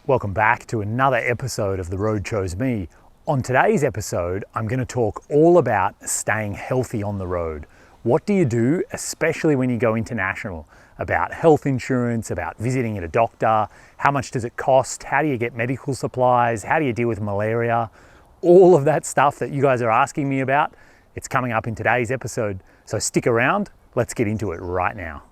Welcome back to another episode of The Road Chose Me. On today's episode, I'm going to talk all about staying healthy on the road. What do you do, especially when you go international? About health insurance, about visiting a doctor, how much does it cost, how do you get medical supplies, how do you deal with malaria? All of that stuff that you guys are asking me about, it's coming up in today's episode. So stick around, let's get into it right now.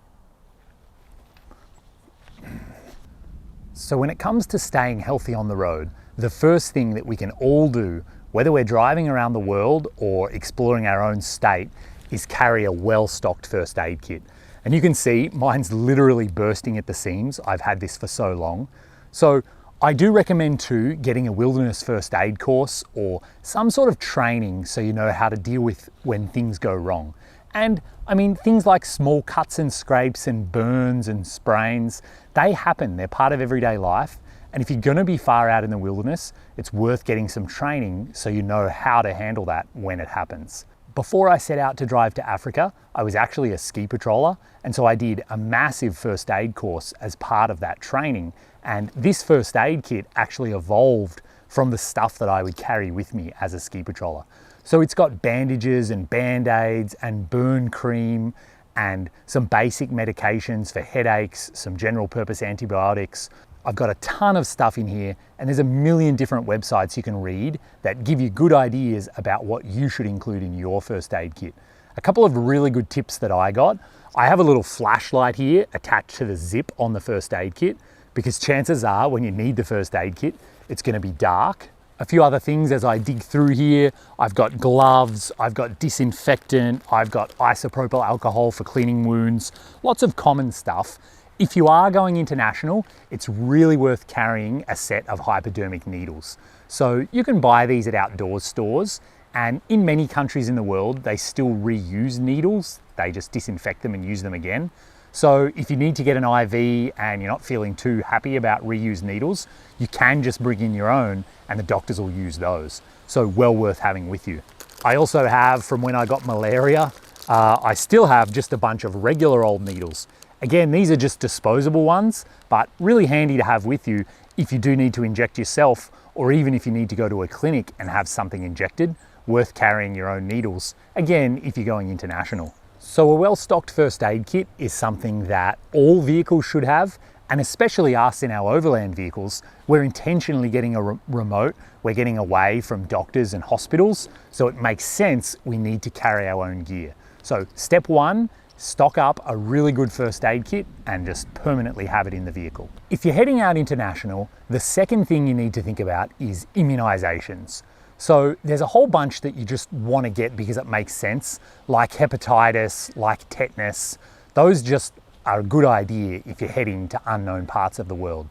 So when it comes to staying healthy on the road, the first thing that we can all do, whether we're driving around the world or exploring our own state, is carry a well-stocked first aid kit. And you can see mine's literally bursting at the seams. I've had this for so long. So I do recommend too getting a wilderness first aid course or some sort of training so you know how to deal with when things go wrong. And I mean, things like small cuts and scrapes and burns and sprains, they happen, they're part of everyday life. And if you're gonna be far out in the wilderness, it's worth getting some training so you know how to handle that when it happens. Before I set out to drive to Africa, I was actually a ski patroller. And so I did a massive first aid course as part of that training. And this first aid kit actually evolved from the stuff that I would carry with me as a ski patroller. So it's got bandages and band-aids and burn cream and some basic medications for headaches, some general purpose antibiotics. I've got a ton of stuff in here, and there's a million different websites you can read that give you good ideas about what you should include in your first aid kit. A couple of really good tips that I got. I have a little flashlight here attached to the zip on the first aid kit because chances are when you need the first aid kit, it's going to be dark. A few other things as I dig through here, I've got gloves, I've got disinfectant, I've got isopropyl alcohol for cleaning wounds, lots of common stuff. If you are going international, it's really worth carrying a set of hypodermic needles. So you can buy these at outdoors stores, and in many countries in the world, they still reuse needles. They just disinfect them and use them again. So if you need to get an IV and you're not feeling too happy about reused needles, you can just bring in your own and the doctors will use those. So well worth having with you. I also have, from when I got malaria, I still have just a bunch of regular old needles. Again, these are just disposable ones, but really handy to have with you if you do need to inject yourself, or even if you need to go to a clinic and have something injected, worth carrying your own needles. Again, if you're going international. So a well-stocked first aid kit is something that all vehicles should have, and especially us in our overland vehicles. We're intentionally getting a remote, we're getting away from doctors and hospitals, so it makes sense we need to carry our own gear. So step one, stock up a really good first aid kit and just permanently have it in the vehicle. If you're heading out international, the second thing you need to think about is immunisations. So there's a whole bunch that you just want to get because it makes sense, like hepatitis, like tetanus. Those just are a good idea if you're heading to unknown parts of the world.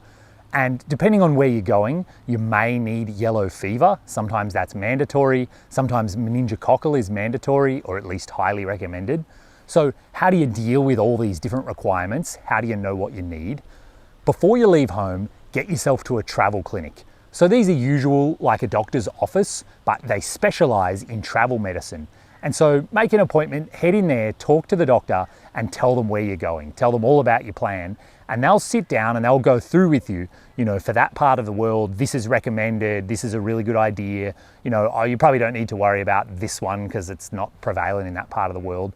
And depending on where you're going, you may need yellow fever. Sometimes that's mandatory. Sometimes meningococcal is mandatory, or at least highly recommended. So how do you deal with all these different requirements? How do you know what you need? Before you leave home, get yourself to a travel clinic. So these are usual, like a doctor's office, but they specialize in travel medicine. And so make an appointment, head in there, talk to the doctor and tell them where you're going. Tell them all about your plan and they'll sit down and they'll go through with you, for that part of the world, this is recommended, this is a really good idea. Oh, you probably don't need to worry about this one because it's not prevalent in that part of the world.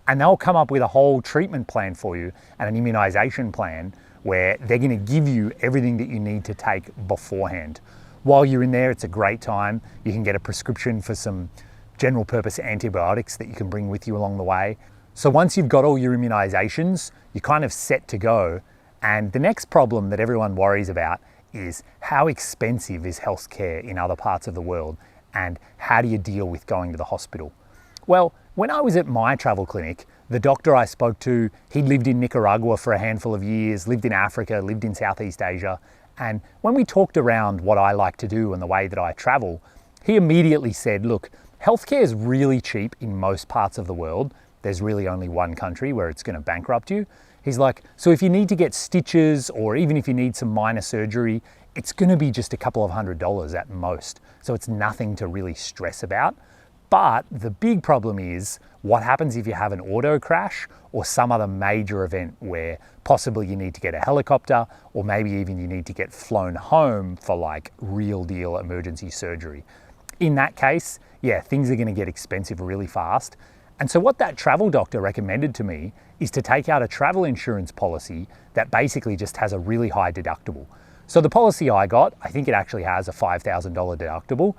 And they'll come up with a whole treatment plan for you and an immunization plan where they're going to give you everything that you need to take beforehand. While you're in there, it's a great time. You can get a prescription for some general purpose antibiotics that you can bring with you along the way. So once you've got all your immunizations, you're kind of set to go. And the next problem that everyone worries about is how expensive is healthcare in other parts of the world and how do you deal with going to the hospital? Well, when I was at my travel clinic, the doctor I spoke to, he'd lived in Nicaragua for a handful of years, lived in Africa, lived in Southeast Asia. And when we talked around what I like to do and the way that I travel, he immediately said, look, healthcare is really cheap in most parts of the world. There's really only one country where it's going to bankrupt you. He's like, so if you need to get stitches or even if you need some minor surgery, it's going to be just a couple of $100s at most. So it's nothing to really stress about. But the big problem is what happens if you have an auto crash or some other major event where possibly you need to get a helicopter, or maybe even you need to get flown home for like real deal emergency surgery. In that case, yeah, things are going to get expensive really fast. And so what that travel doctor recommended to me is to take out a travel insurance policy that basically just has a really high deductible. So the policy I got, I think it actually has a $5,000 deductible,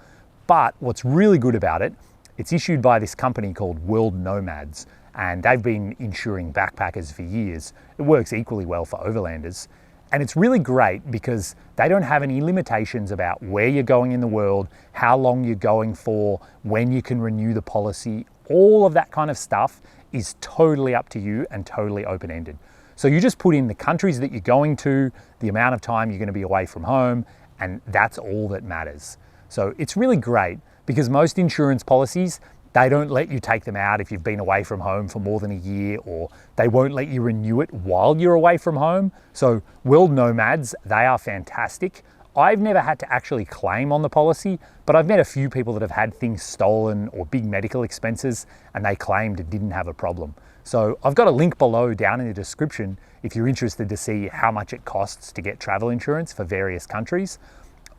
but what's really good about it, it's issued by this company called Nomads, and they've been insuring backpackers for years. It works equally well for overlanders. And it's really great because they don't have any limitations about where you're going in the world, how long you're going for, when you can renew the policy. All of that kind of stuff is totally up to you and totally open-ended. So you just put in the countries that you're going to, the amount of time you're going to be away from home, and that's all that matters. So it's really great because most insurance policies, they don't let you take them out if you've been away from home for more than a year, or they won't let you renew it while you're away from home. So World Nomads, they are fantastic. I've never had to actually claim on the policy, but I've met a few people that have had things stolen or big medical expenses, and they claimed it didn't have a problem. So I've got a link below down in the description if you're interested to see how much it costs to get travel insurance for various countries.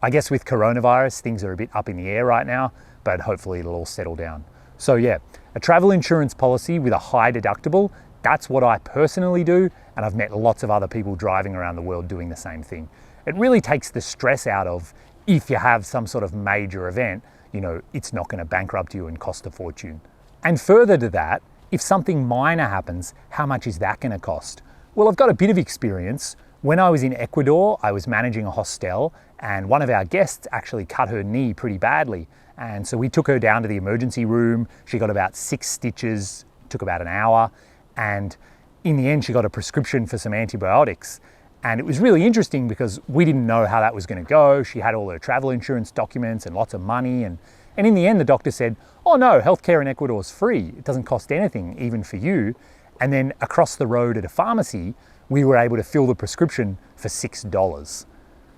I guess with coronavirus, things are a bit up in the air right now, but hopefully it'll all settle down. So yeah, a travel insurance policy with a high deductible, that's what I personally do, and I've met lots of other people driving around the world doing the same thing. It really takes the stress out of, if you have some sort of major event, you know, it's not going to bankrupt you and cost a fortune. And further to that, if something minor happens, how much is that going to cost? Well, I've got a bit of experience. When I was in Ecuador, I was managing a hostel, and one of our guests actually cut her knee pretty badly. And so we took her down to the emergency room. She got about 6 stitches, took about an hour. And in the end, she got a prescription for some antibiotics. And it was really interesting because we didn't know how that was going to go. She had all her travel insurance documents and lots of money. And in the end, the doctor said, oh no, healthcare in Ecuador is free. It doesn't cost anything, even for you. And then across the road at a pharmacy, we were able to fill the prescription for $6.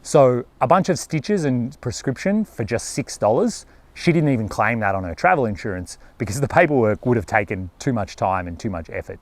So a bunch of stitches and prescription for just $6. She didn't even claim that on her travel insurance because the paperwork would have taken too much time and too much effort.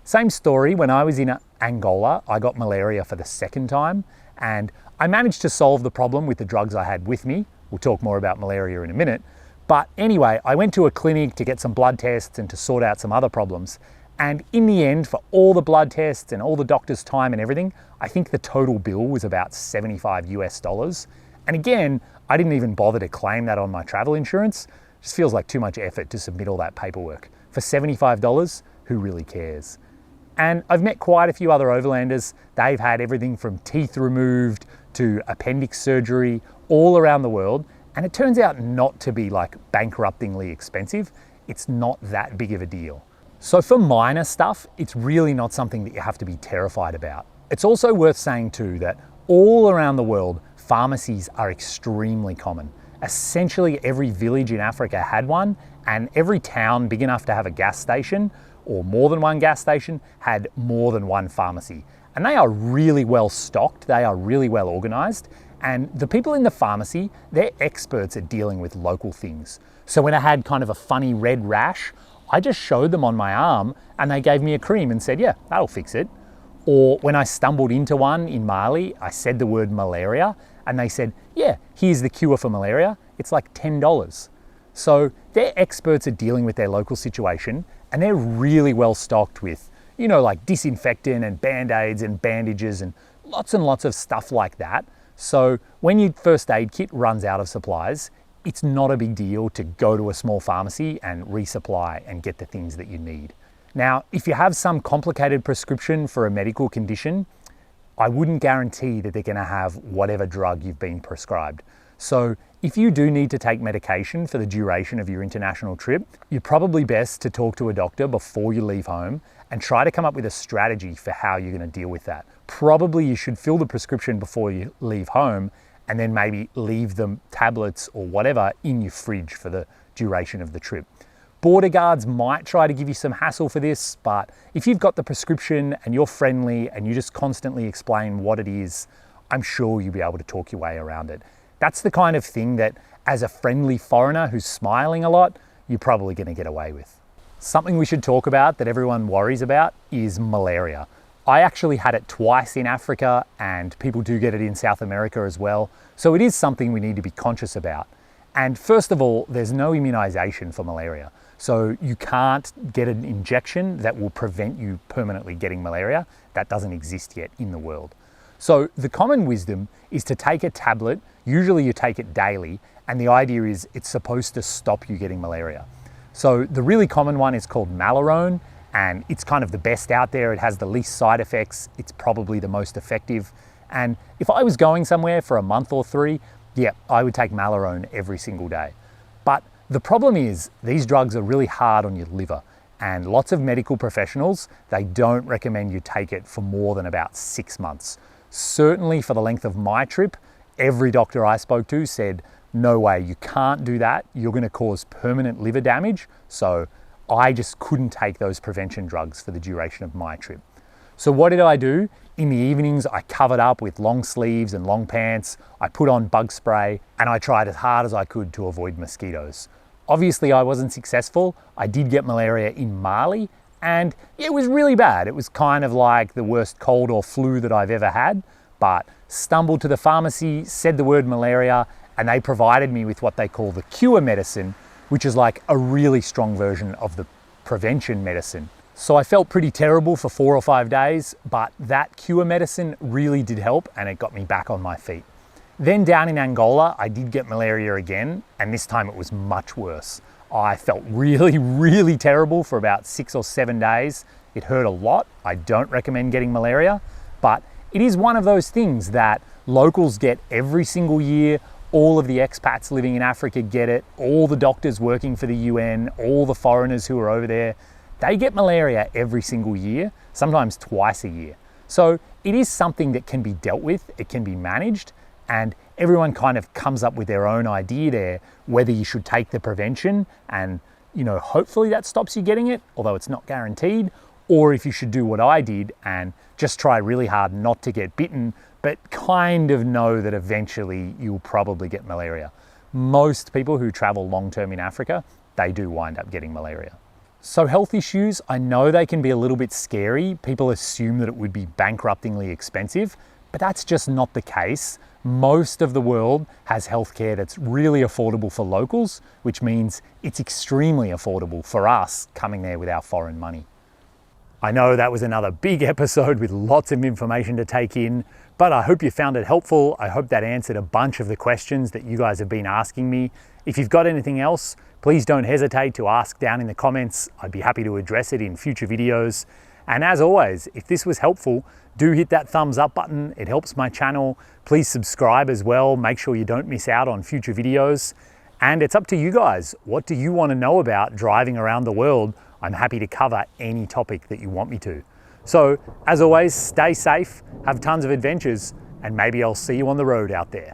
Same story, when I was in Angola, I got malaria for the second time, and I managed to solve the problem with the drugs I had with me. We'll talk more about malaria in a minute. But anyway, I went to a clinic to get some blood tests and to sort out some other problems. And in the end, for all the blood tests and all the doctor's time and everything, I think the total bill was about 75 US dollars. And again, I didn't even bother to claim that on my travel insurance. It just feels like too much effort to submit all that paperwork. For $75, who really cares? And I've met quite a few other overlanders. They've had everything from teeth removed to appendix surgery all around the world. And it turns out not to be like bankruptingly expensive. It's not that big of a deal. So for minor stuff, it's really not something that you have to be terrified about. It's also worth saying too that all around the world, pharmacies are extremely common. Essentially every village in Africa had one, and every town big enough to have a gas station or more than one gas station had more than one pharmacy. And they are really well stocked, they are really well organized, and the people in the pharmacy, they're experts at dealing with local things. So when I had kind of a funny red rash, I just showed them on my arm and they gave me a cream and said, yeah, that'll fix it. Or when I stumbled into one in Mali, I said the word malaria and they said, yeah, here's the cure for malaria. It's like $10. So they're experts at dealing with their local situation, and they're really well stocked with, you know, like disinfectant and band-aids and bandages and lots of stuff like that. So when your first aid kit runs out of supplies, it's not a big deal to go to a small pharmacy and resupply and get the things that you need. Now, if you have some complicated prescription for a medical condition, I wouldn't guarantee that they're going to have whatever drug you've been prescribed. So if you do need to take medication for the duration of your international trip, you're probably best to talk to a doctor before you leave home and try to come up with a strategy for how you're going to deal with that. Probably you should fill the prescription before you leave home and then maybe leave the tablets or whatever in your fridge for the duration of the trip. Border guards might try to give you some hassle for this, but if you've got the prescription and you're friendly and you just constantly explain what it is, I'm sure you'll be able to talk your way around it. That's the kind of thing that, as a friendly foreigner who's smiling a lot, you're probably going to get away with. Something we should talk about that everyone worries about is malaria. I actually had it twice in Africa, and people do get it in South America as well. So it is something we need to be conscious about. And first of all, there's no immunization for malaria. So you can't get an injection that will prevent you permanently getting malaria. That doesn't exist yet in the world. So the common wisdom is to take a tablet. Usually you take it daily, and the idea is it's supposed to stop you getting malaria. So the really common one is called Malaria, and it's kind of the best out there. It has the least side effects. It's probably the most effective. And if I was going somewhere for a month or 3, yeah, I would take Malaria every single day. But the problem is these drugs are really hard on your liver, and lots of medical professionals, they don't recommend you take it for more than about 6 months. Certainly for the length of my trip, every doctor I spoke to said, no way, you can't do that. You're going to cause permanent liver damage. So I just couldn't take those prevention drugs for the duration of my trip. So what did I do? In the evenings, I covered up with long sleeves and long pants. I put on bug spray, and I tried as hard as I could to avoid mosquitoes. Obviously, I wasn't successful. I did get malaria in Mali, and it was really bad. It was kind of like the worst cold or flu that I've ever had, but stumbled to the pharmacy, said the word malaria, and they provided me with what they call the cure medicine, which is like a really strong version of the prevention medicine. So I felt pretty terrible for 4 or 5 days, but that cure medicine really did help, and it got me back on my feet. Then down in Angola, I did get malaria again, and this time it was much worse. I felt really, really terrible for about 6 or 7 days. It hurt a lot. I don't recommend getting malaria, but it is one of those things that locals get every single year. All of the expats living in Africa get it. All the doctors working for the UN, all the foreigners who are over there, they get malaria every single year, sometimes twice a year. So it is something that can be dealt with, it can be managed, and everyone kind of comes up with their own idea there, whether you should take the prevention and, hopefully that stops you getting it, although it's not guaranteed, or if you should do what I did and just try really hard not to get bitten, but kind of know that eventually you'll probably get malaria. Most people who travel long-term in Africa, they do wind up getting malaria. So health issues, I know they can be a little bit scary. People assume that it would be bankruptingly expensive, but that's just not the case. Most of the world has healthcare that's really affordable for locals, which means it's extremely affordable for us coming there with our foreign money. I know that was another big episode with lots of information to take in, but I hope you found it helpful. I hope that answered a bunch of the questions that you guys have been asking me. If you've got anything else, please don't hesitate to ask down in the comments. I'd be happy to address it in future videos. And as always, if this was helpful, do hit that thumbs up button. It helps my channel. Please subscribe as well. Make sure you don't miss out on future videos. And it's up to you guys. What do you want to know about driving around the world? I'm happy to cover any topic that you want me to. So as always, stay safe, have tons of adventures, and maybe I'll see you on the road out there.